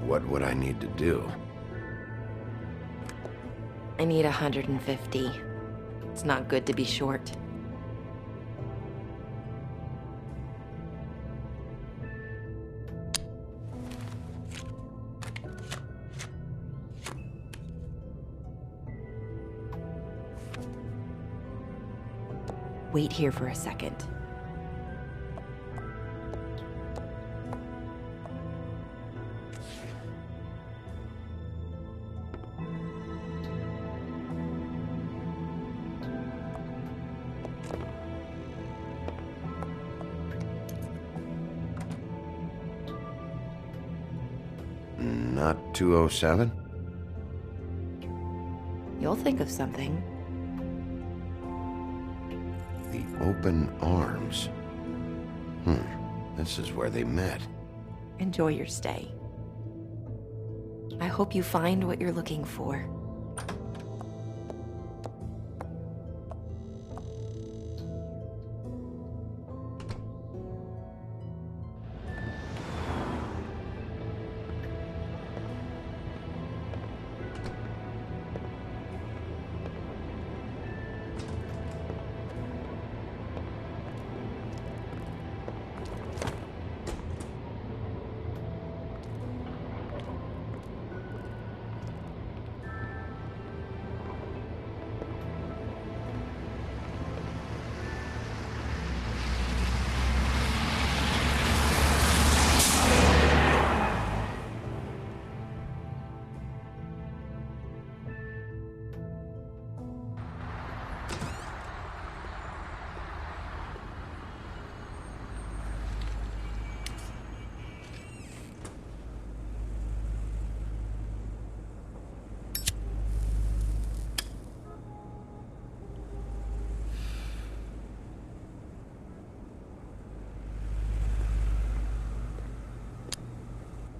What would I need to do? I need 150. It's not good to be short. Wait here for a second. Not 207? You'll think of something. The open arms. This is where they met. Enjoy your stay. I hope you find what you're looking for.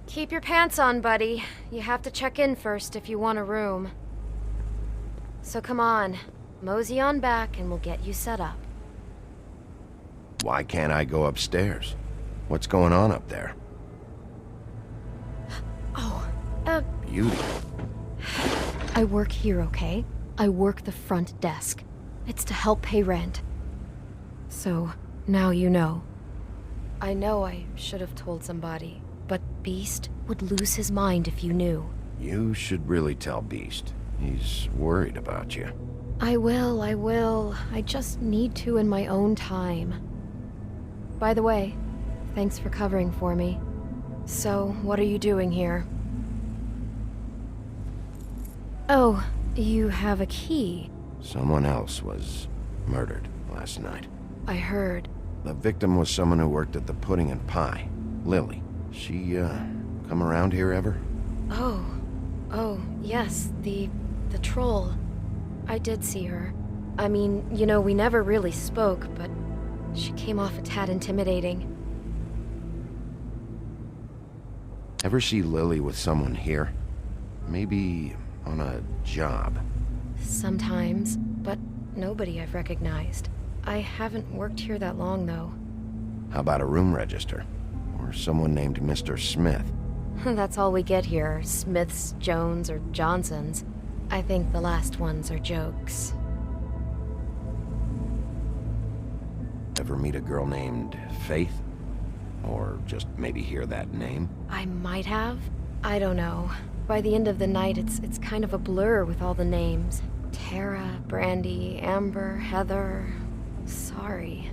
Keep your pants on, buddy. You have to check in first if you want a room. So come on, mosey on back and we'll get you set up. Why can't I go upstairs? What's going on up there? Oh, Beauty. I work here, okay? I work the front desk. It's to help pay rent. So, now you know. I know I should have told somebody, but Beast would lose his mind if you knew. You should really tell Beast. He's worried about you. I will. I just need to in my own time. By the way, thanks for covering for me. So, what are you doing here? Oh, you have a key. Someone else was murdered last night. I heard. The victim was someone who worked at the Pudding and Pie. Lily. She, come around here ever? Oh, Oh, yes, the troll. I did see her. I mean, you know, we never really spoke, but she came off a tad intimidating. Ever see Lily with someone here? Maybe on a job? Sometimes, but nobody I've recognized. I haven't worked here that long, though. How about a room register? Or someone named Mr. Smith? That's all we get here, Smiths, Jones, or Johnsons. I think the last ones are jokes. Ever meet a girl named Faith? Or just maybe hear that name? I might have. I don't know. By the end of the night, it's kind of a blur with all the names. Tara, Brandy, Amber, Heather... Sorry.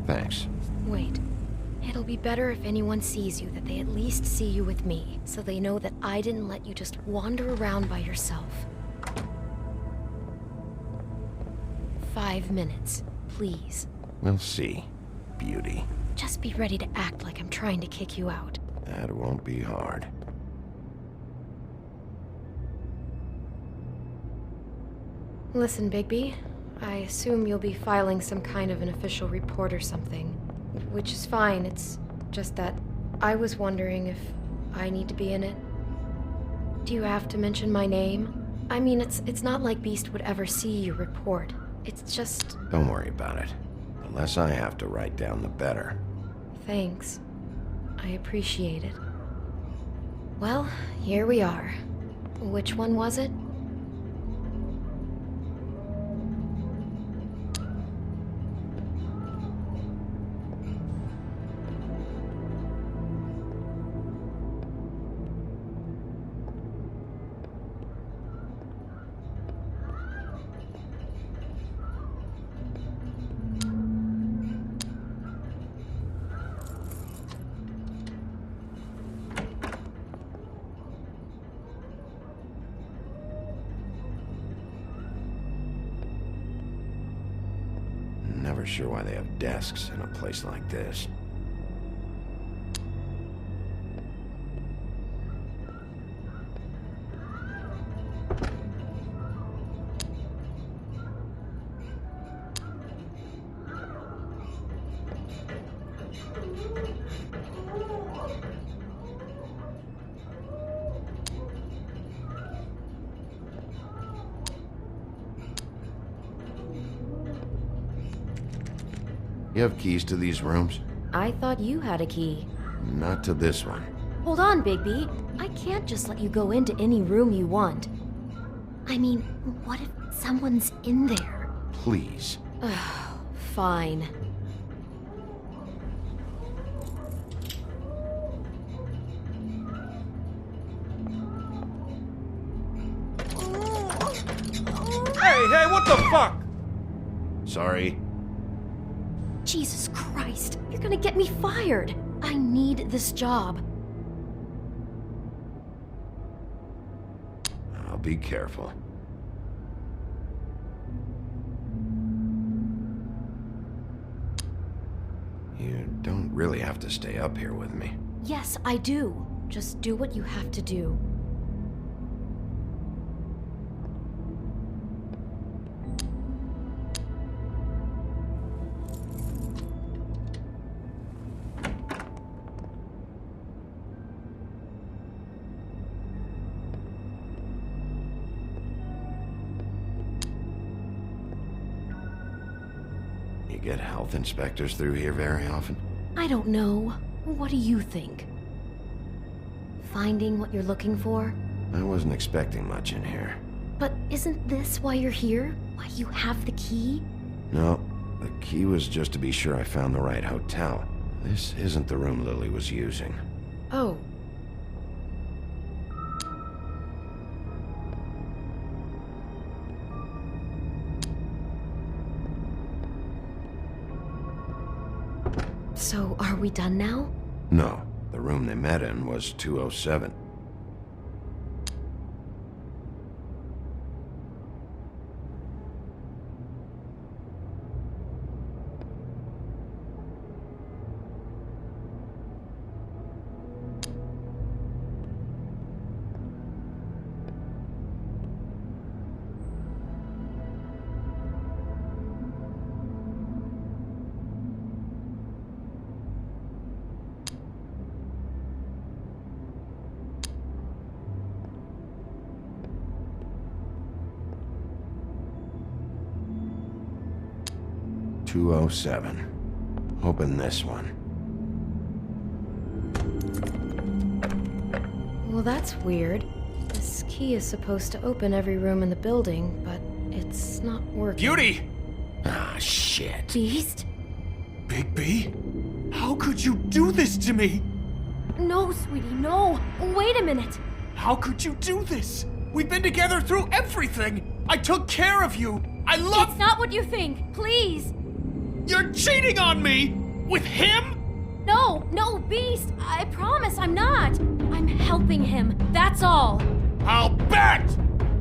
Thanks. Wait. It'll be better if anyone sees you that they at least see you with me, so they know that I didn't let you just wander around by yourself. 5 minutes, please. We'll see, beauty. Just be ready to act like I'm trying to kick you out. That won't be hard. Listen, Bigby. I assume you'll be filing some kind of an official report or something. Which is fine, it's just that I was wondering if I need to be in it. Do you have to mention my name? I mean, it's not like Beast would ever see your report. It's just... Don't worry about it. The less I have to write down, the better. Thanks. I appreciate it. Well, here we are. Which one was it? Never sure why they have desks in a place like this. You have keys to these rooms? I thought you had a key. Not to this one. Hold on, Bigby. I can't just let you go into any room you want. I mean, what if someone's in there? Please. Ugh, fine. Hey, what the fuck? Sorry. Jesus Christ, you're gonna get me fired. I need this job. I'll be careful. You don't really have to stay up here with me. Yes, I do. Just do what you have to do. You get health inspectors through here very often? I don't know. What do you think? Finding what you're looking for? I wasn't expecting much in here. But isn't this why you're here? Why you have the key? No, the key was just to be sure I found the right hotel. This isn't the room Lily was using. Oh. So, are we done now? No, the room they met in was 207. 207. Open this one. Well, that's weird. This key is supposed to open every room in the building, but it's not working. Beauty! Ah, shit. Beast? Bigby? How could you do this to me? No, sweetie, no. Wait a minute. How could you do this? We've been together through everything. I took care of you. I love... It's not what you think. Please. You're cheating on me! With him? No, Beast. I promise I'm not. I'm helping him. That's all. I'll bet!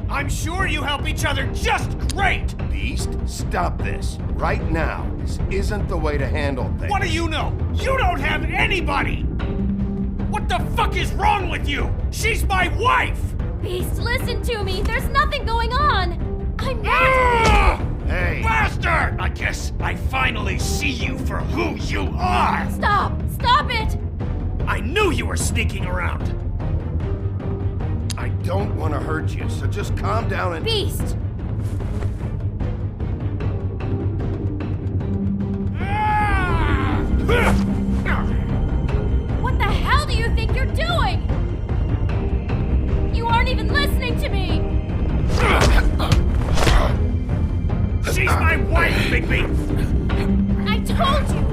I'm sure you help each other just great! Beast, stop this. Right now. This isn't the way to handle things. What do you know? You don't have anybody! What the fuck is wrong with you? She's my wife! Beast, listen to me. There's nothing going on. I'm not... Hey! Bastard! I guess I finally see you for who you are! Stop! Stop it! I knew you were sneaking around! I don't want to hurt you, so just calm down and... Beast! What the hell do you think you're doing? You aren't even listening to me! She's my wife, Bigby! I told you!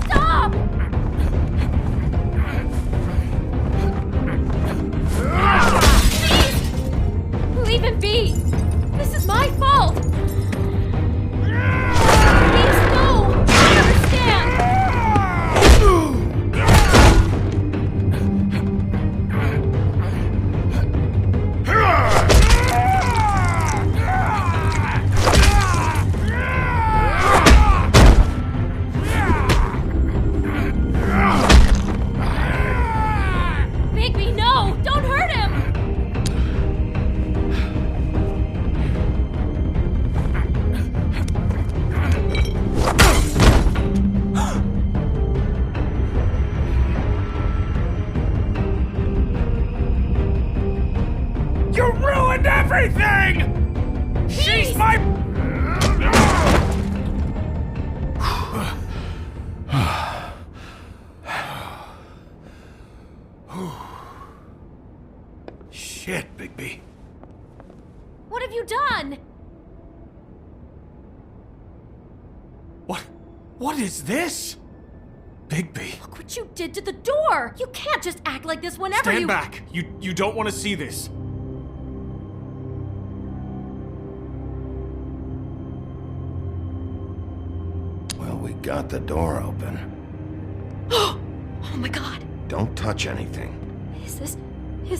Stop! Please! Leave him be! This is my fault! Please, no! I understand! Bigby, no! Don't hurt him! You ruined everything! She's my... Shit, Bigby. What have you done? What is this? Bigby. Look what you did to the door! You can't just act like this whenever Stand you... back! You don't want to see this. Well, we got the door open. Oh my god! Don't touch anything. Is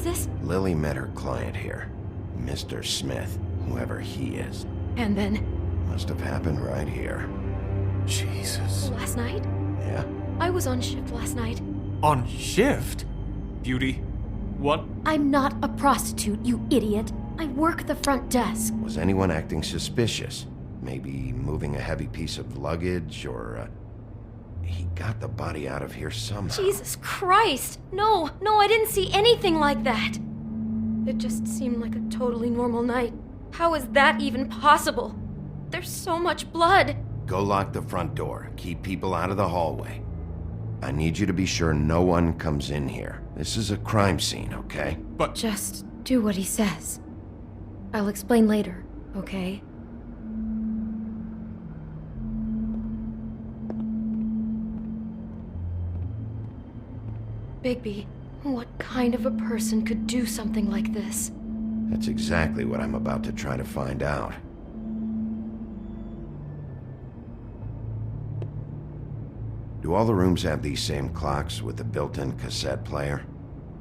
this... Lily met her client here. Mr. Smith, whoever he is. And then... Must have happened right here. Jesus. Last night? Yeah? I was on shift last night. On shift? Beauty, what? I'm not a prostitute, you idiot. I work the front desk. Was anyone acting suspicious? Maybe moving a heavy piece of luggage, or, he got the body out of here somehow. Jesus Christ! No, I didn't see anything like that! It just seemed like a totally normal night. How is that even possible? There's so much blood! Go lock the front door. Keep people out of the hallway. I need you to be sure no one comes in here. This is a crime scene, okay? But... Just do what he says. I'll explain later, okay? Bigby, what kind of a person could do something like this? That's exactly what I'm about to try to find out. Do all the rooms have these same clocks with the built-in cassette player?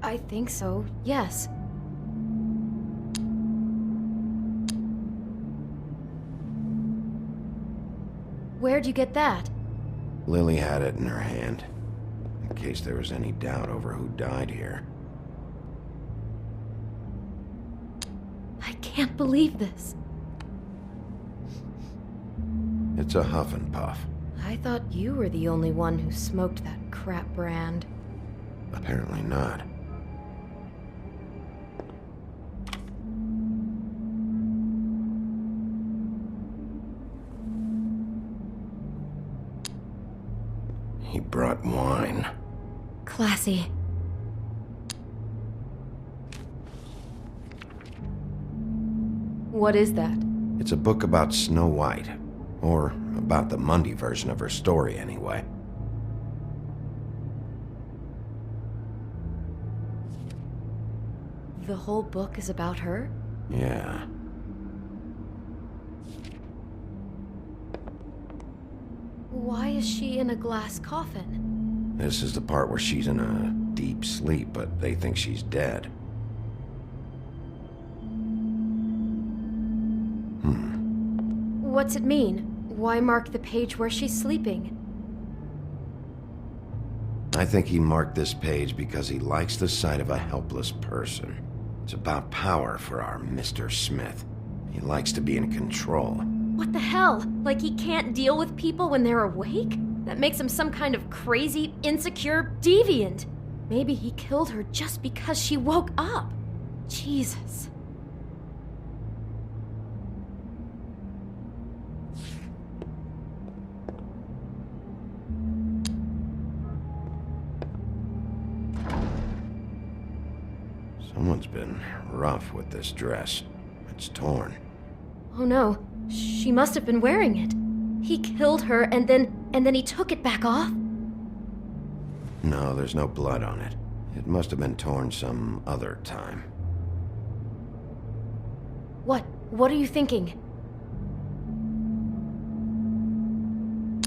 I think so, yes. Where'd you get that? Lily had it in her hand, in case there was any doubt over who died here. I can't believe this. It's a huff and puff. I thought you were the only one who smoked that crap brand. Apparently not. brought wine. Classy. What is that? It's a book about Snow White. Or about the Mundy version of her story, anyway. The whole book is about her? Yeah. Why is she in a glass coffin? This is the part where she's in a deep sleep, but they think she's dead. What's it mean? Why mark the page where she's sleeping? I think he marked this page because he likes the sight of a helpless person. It's about power for our Mr. Smith. He likes to be in control. What the hell? Like he can't deal with people when they're awake? That makes him some kind of crazy, insecure deviant. Maybe he killed her just because she woke up. Jesus. Someone's been rough with this dress. It's torn. Oh no, she must have been wearing it. He killed her and then he took it back off? No, there's no blood on it. It must have been torn some other time. What are you thinking?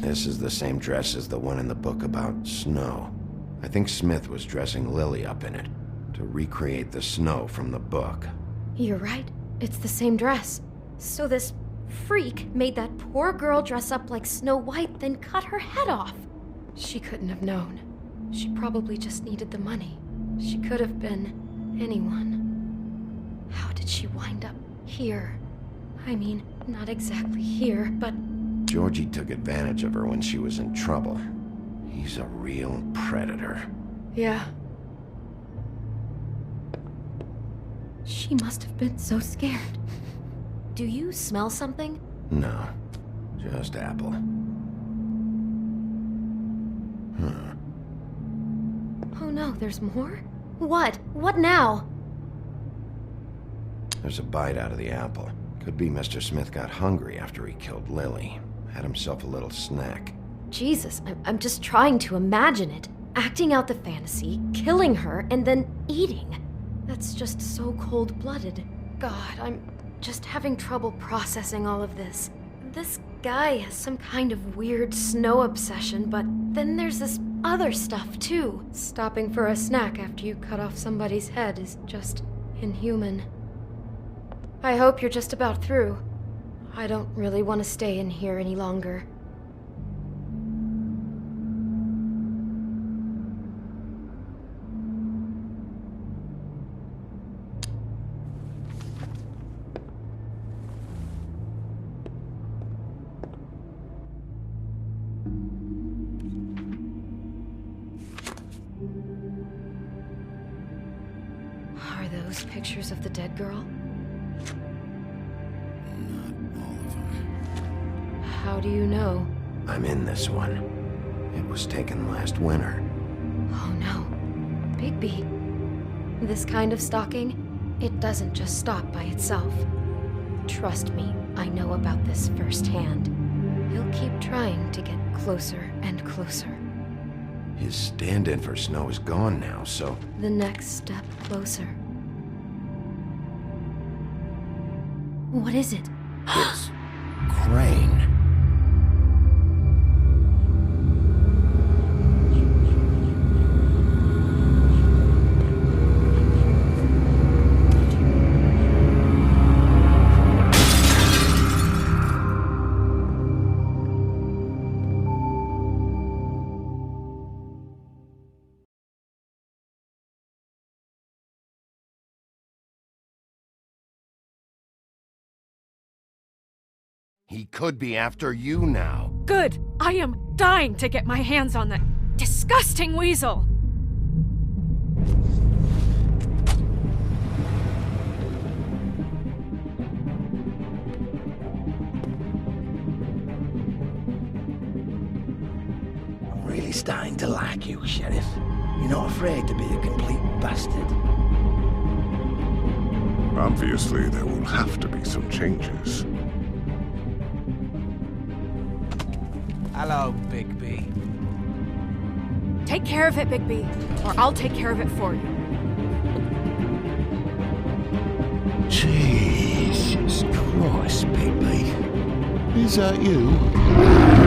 This is the same dress as the one in the book about snow. I think Smith was dressing Lily up in it, to recreate the snow from the book. You're right. It's the same dress. So this freak made that poor girl dress up like Snow White, then cut her head off. She couldn't have known. She probably just needed the money. She could have been anyone. How did she wind up here? I mean, not exactly here, but... Georgie took advantage of her when she was in trouble. He's a real predator. Yeah. She must have been so scared. Do you smell something? No, just apple. Oh no, there's more? What? What now? There's a bite out of the apple. Could be Mr. Smith got hungry after he killed Lily. Had himself a little snack. Jesus, I'm just trying to imagine it. Acting out the fantasy, killing her, and then eating. That's just so cold-blooded. God, I'm just having trouble processing all of this. This guy has some kind of weird snow obsession, but then there's this other stuff too. Stopping for a snack after you cut off somebody's head is just inhuman. I hope you're just about through. I don't really want to stay in here any longer. Are those pictures of the dead girl? How do you know? I'm in this one. It was taken last winter. Oh no. Bigby. This kind of stalking, it doesn't just stop by itself. Trust me, I know about this firsthand. He'll keep trying to get closer and closer. His stand-in for Snow is gone now, so... The next step closer. What is it? It's... Crane. He could be after you now. Good! I am dying to get my hands on that disgusting weasel! Really starting to like you, Sheriff. You're not afraid to be a complete bastard. Obviously, there will have to be some changes. Hello, Bigby. Take care of it, Bigby, or I'll take care of it for you. Jesus Christ, Bigby. Is that you?